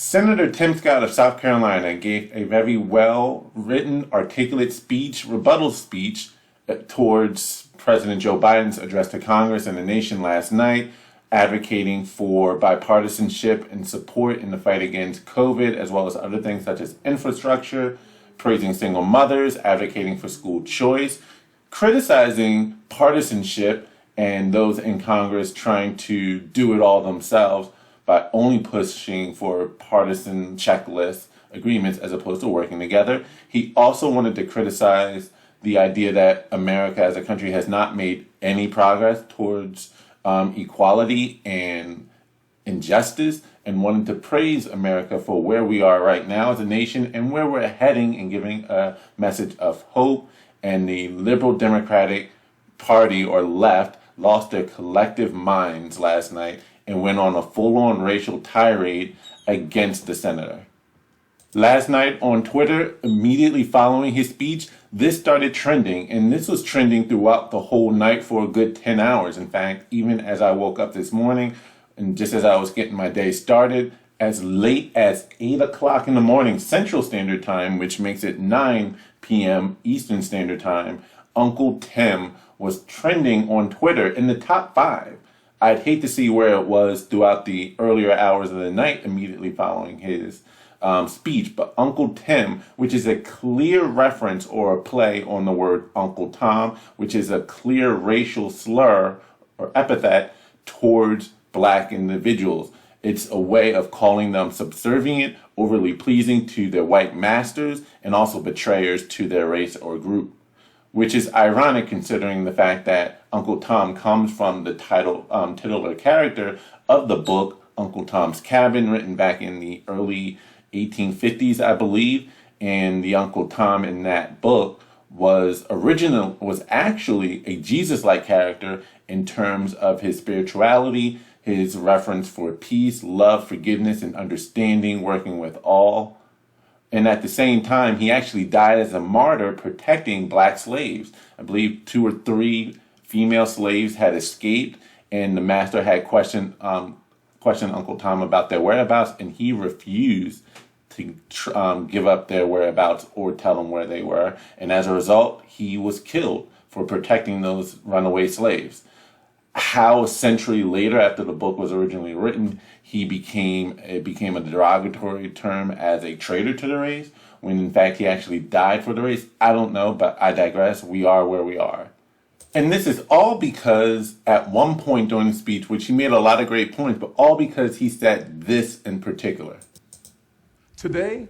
Senator Tim Scott of South Carolina gave a very well-written, articulate speech, rebuttal speech towards President Joe Biden's address to Congress and the nation last night, advocating for bipartisanship and support in the fight against COVID, as well as other things such as infrastructure, praising single mothers, advocating for school choice, criticizing partisanship and those in Congress trying to do it all themselves by only pushing for partisan checklist agreements as opposed to working together. He also wanted to criticize the idea that America as a country has not made any progress towards equality and injustice, and wanted to praise America for where we are right now as a nation and where we're heading, and giving a message of hope. And the liberal Democratic Party, or left, lost their collective minds last night and went on a full-on racial tirade against the senator. Last night on Twitter, immediately following his speech, this started trending, and this was trending throughout the whole night for a good 10 hours. In fact, even as I woke up this morning, and just as I was getting my day started, as late as 8 o'clock in the morning Central Standard Time, which makes it 9 p.m. Eastern Standard Time, Uncle Tim was trending on Twitter in the top 5. I'd hate to see where it was throughout the earlier hours of the night immediately following his speech, but Uncle Tim, which is a clear reference or a play on the word Uncle Tom, which is a clear racial slur or epithet towards black individuals. It's a way of calling them subservient, overly pleasing to their white masters, and also betrayers to their race or group. Which is ironic considering the fact that Uncle Tom comes from the titular character of the book, Uncle Tom's Cabin, written back in the early 1850s, I believe. And the Uncle Tom in that book was actually a Jesus-like character in terms of his spirituality, his reference for peace, love, forgiveness, and understanding, working with all. And at the same time, he actually died as a martyr protecting black slaves. I believe 2 or 3 female slaves had escaped, and the master had questioned Uncle Tom about their whereabouts, and he refused to give up their whereabouts or tell them where they were. And as a result, he was killed for protecting those runaway slaves. How a century later, after the book was originally written, it became a derogatory term as a traitor to the race, when in fact he actually died for the race, I don't know, but I digress. We are where we are. And this is all because at one point during the speech, which he made a lot of great points, but all because he said this in particular. Today,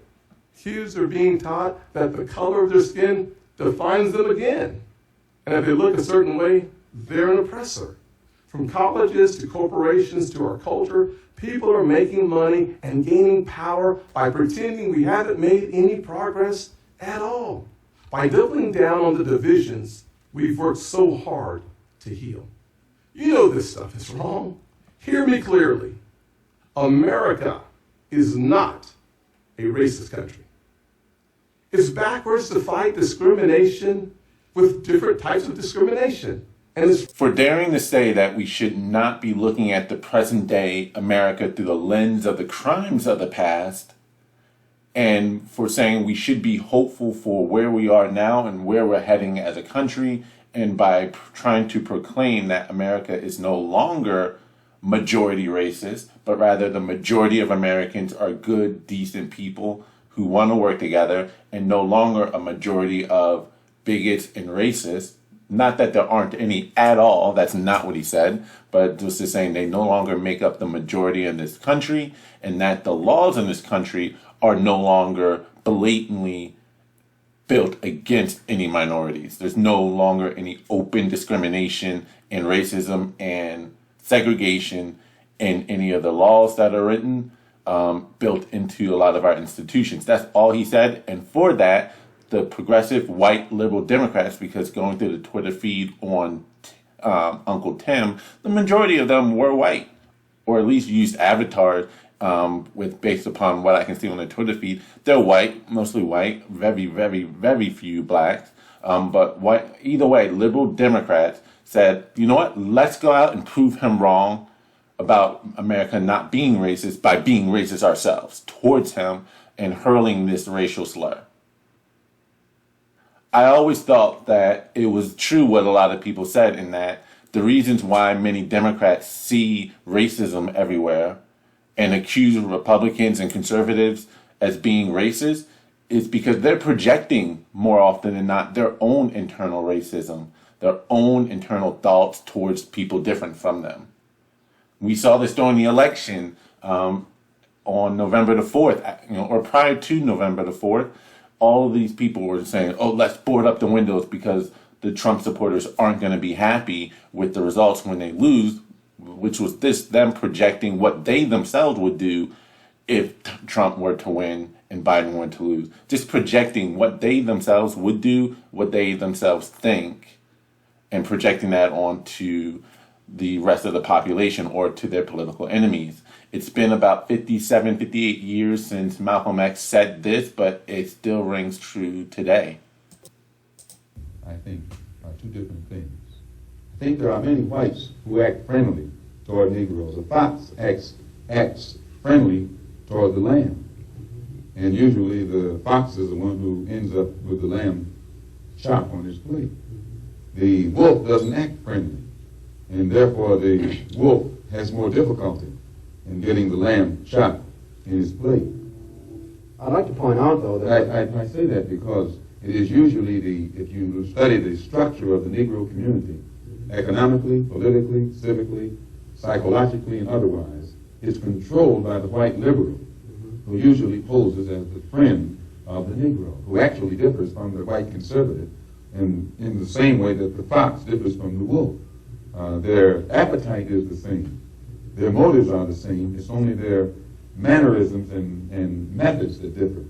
kids are being taught that the color of their skin defines them again. And if they look a certain way, they're an oppressor. From colleges to corporations to our culture, people are making money and gaining power by pretending we haven't made any progress at all, by doubling down on the divisions we've worked so hard to heal. You know this stuff is wrong. Hear me clearly. America is not a racist country. It's backwards to fight discrimination with different types of discrimination. And it's for daring to say that we should not be looking at the present day America through the lens of the crimes of the past, and for saying we should be hopeful for where we are now and where we're heading as a country, and by trying to proclaim that America is no longer majority racist, but rather the majority of Americans are good, decent people who want to work together, and no longer a majority of bigots and racists. Not that there aren't any at all, that's not what he said, but just to saying they no longer make up the majority in this country, and that the laws in this country are no longer blatantly built against any minorities. There's no longer any open discrimination and racism and segregation in any of the laws that are written, built into a lot of our institutions. That's all he said, and for that, the progressive white liberal Democrats, because going through the Twitter feed on Uncle Tim, the majority of them were white, or at least used avatars based upon what I can see on the Twitter feed. They're white, mostly white, very, very, very few blacks. But either way, liberal Democrats said, you know what, let's go out and prove him wrong. about America not being racist by being racist ourselves towards him and hurling this racial slur. I always thought that it was true what a lot of people said, in that the reasons why many Democrats see racism everywhere and accuse Republicans and conservatives as being racist is because they're projecting more often than not their own internal racism, their own internal thoughts towards people different from them. We saw this during the election on November the 4th, or prior to November the 4th. All of these people were saying, oh, let's board up the windows because the Trump supporters aren't going to be happy with the results when they lose, which was them projecting what they themselves would do if Trump were to win and Biden were to lose. Just projecting what they themselves would do, what they themselves think, and projecting that onto the rest of the population or to their political enemies. It's been about 57, 58 years since Malcolm X said this, but it still rings true today. I think are two different things. I think there are many whites who act friendly toward Negroes. A fox acts friendly toward the lamb. And usually the fox is the one who ends up with the lamb chop on his plate. The wolf doesn't act friendly, and therefore the wolf has more difficulty in getting the lamb chop in his plate. I'd like to point out, though, that I say that because it is usually if you study the structure of the Negro community, economically, politically, civically, psychologically, and otherwise, it's controlled by the white liberal, who usually poses as the friend of the Negro, who actually differs from the white conservative, and in the same way that the fox differs from the wolf. Their appetite is the same. Their motives are the same. It's only their mannerisms and methods that differ.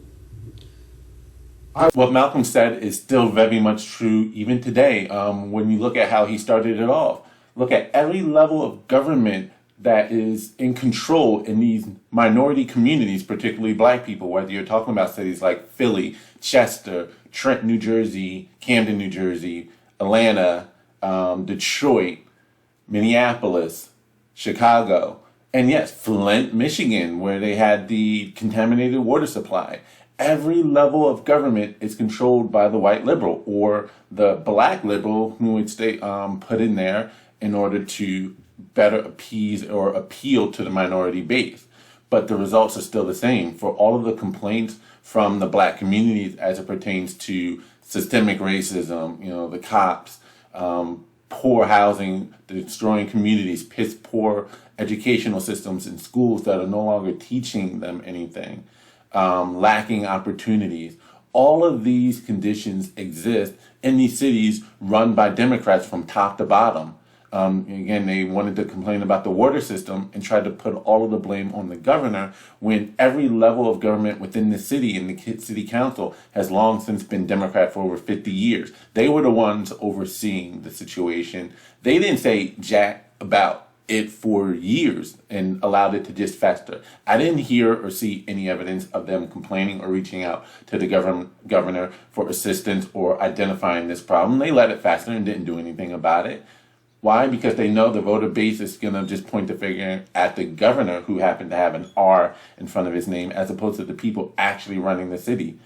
What Malcolm said is still very much true even today. When you look at how he started it off, look at every level of government that is in control in these minority communities, particularly black people, whether you're talking about cities like Philly, Chester, Trent, New Jersey, Camden, New Jersey, Atlanta, Detroit, Minneapolis, Chicago, and yes, Flint, Michigan, where they had the contaminated water supply. Every level of government is controlled by the white liberal or the black liberal, who which they put in there in order to better appease or appeal to the minority base. But the results are still the same. For all of the complaints from the black communities as it pertains to systemic racism, the cops, poor housing, destroying communities, piss poor educational systems in schools that are no longer teaching them anything, lacking opportunities. All of these conditions exist in these cities run by Democrats from top to bottom. Again, they wanted to complain about the water system and tried to put all of the blame on the governor when every level of government within the city and the city council has long since been Democrat for over 50 years. They were the ones overseeing the situation. They didn't say jack about it for years and allowed it to just fester. I didn't hear or see any evidence of them complaining or reaching out to the governor for assistance or identifying this problem. They let it fester and didn't do anything about it. Why? Because they know the voter base is going to just point the finger at the governor, who happened to have an R in front of his name, as opposed to the people actually running the city.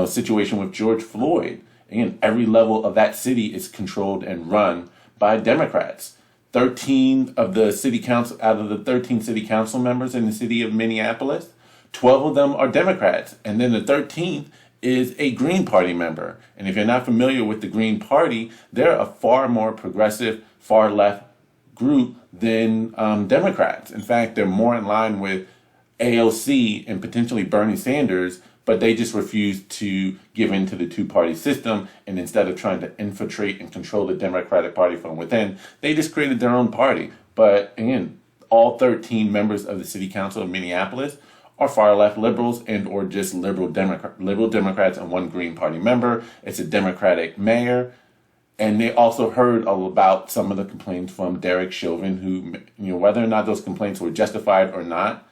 Situation with George Floyd. Again, every level of that city is controlled and run by Democrats. 13 of the city council, out of the 13 city council members in the city of Minneapolis, 12 of them are Democrats. And then the 13th is a Green Party member. And if you're not familiar with the Green Party, they're a far more progressive, far left group than Democrats. In fact, they're more in line with AOC and potentially Bernie Sanders, but they just refuse to give in to the two-party system. And instead of trying to infiltrate and control the Democratic Party from within, they just created their own party. But again, all 13 members of the City Council of Minneapolis are far-left liberals and or just liberal Democrats and one Green Party member. It's a Democratic mayor. And they also heard all about some of the complaints from Derek Chauvin, who, whether or not those complaints were justified or not,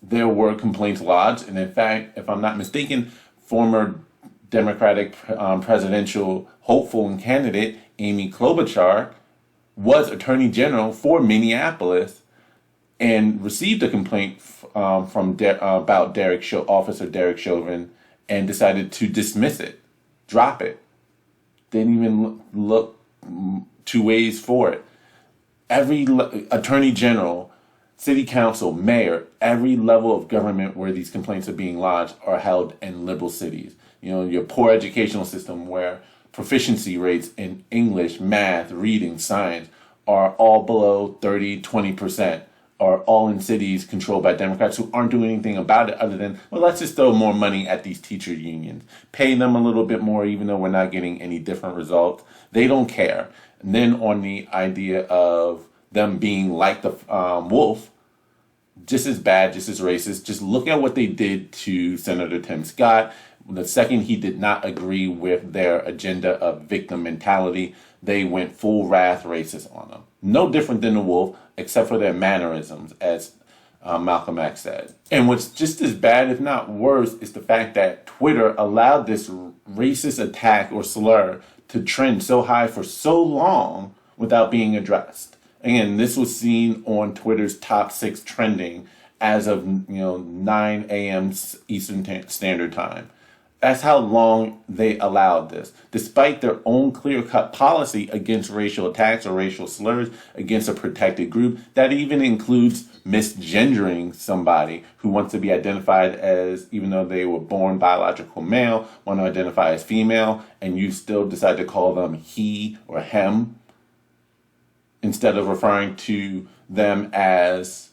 there were complaints lodged. And in fact, if I'm not mistaken, former Democratic presidential hopeful and candidate Amy Klobuchar was Attorney General for Minneapolis and received a complaint about Officer Derek Chauvin, and decided to dismiss it, drop it. Didn't even look two ways for it. Every attorney general, city council, mayor, every level of government where these complaints are being lodged are held in liberal cities. You know, your poor educational system where proficiency rates in English, math, reading, science are all below 30, 20%, are all in cities controlled by Democrats who aren't doing anything about it other than, well, let's just throw more money at these teacher unions. Pay them a little bit more even though we're not getting any different results. They don't care. And then on the idea of them being like the wolf, just as bad, just as racist, just look at what they did to Senator Tim Scott. The second he did not agree with their agenda of victim mentality, they went full wrath racist on him. No different than the wolf, except for their mannerisms, as Malcolm X said. And what's just as bad, if not worse, is the fact that Twitter allowed this racist attack or slur to trend so high for so long without being addressed. Again, this was seen on Twitter's top 6 trending as of 9 a.m. Eastern Standard Time. That's how long they allowed this, despite their own clear-cut policy against racial attacks or racial slurs against a protected group that even includes misgendering somebody who wants to be identified as, even though they were born biological male, want to identify as female, and you still decide to call them he or him instead of referring to them as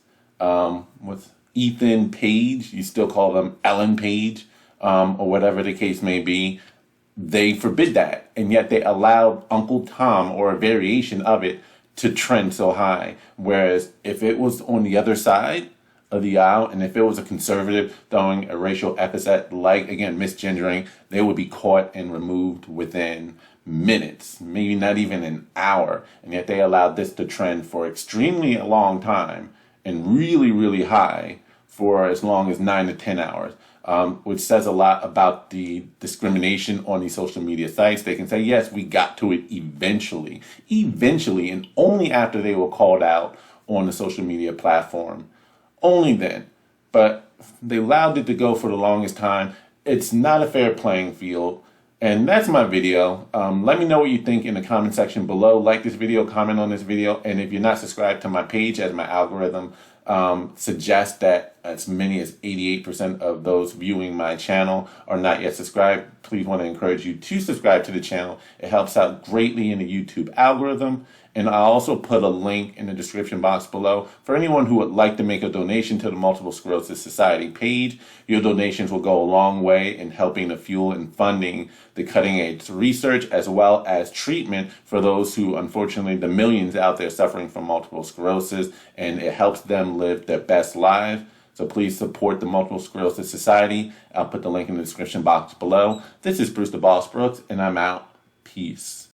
Ethan Page. You still call them Ellen Page. Or whatever the case may be, they forbid that. And yet they allowed Uncle Tom, or a variation of it, to trend so high. Whereas if it was on the other side of the aisle, and if it was a conservative throwing a racial epithet like, again, misgendering, they would be caught and removed within minutes, maybe not even an hour. And yet they allowed this to trend for extremely a long time and really, really high for as long as 9 to 10 hours. Which says a lot about the discrimination on these social media sites. They can say, yes, we got to it eventually, and only after they were called out on the social media platform, only then. But they allowed it to go for the longest time. It's not a fair playing field. And that's my video. Let me know what you think in the comment section below. Like this video, comment on this video, and if you're not subscribed to my page, as my algorithm suggests that as many as 88% of those viewing my channel are not yet subscribed, please want to encourage you to subscribe to the channel. It helps out greatly in the YouTube algorithm. And I'll also put a link in the description box below for anyone who would like to make a donation to the Multiple Sclerosis Society page. Your donations will go a long way in helping to fuel and funding the cutting edge research as well as treatment for those who, unfortunately, the millions out there suffering from multiple sclerosis, and it helps them live their best lives. So please support the Multiple Sclerosis Society. I'll put the link in the description box below. This is Bruce the Boss Brooks, and I'm out. Peace.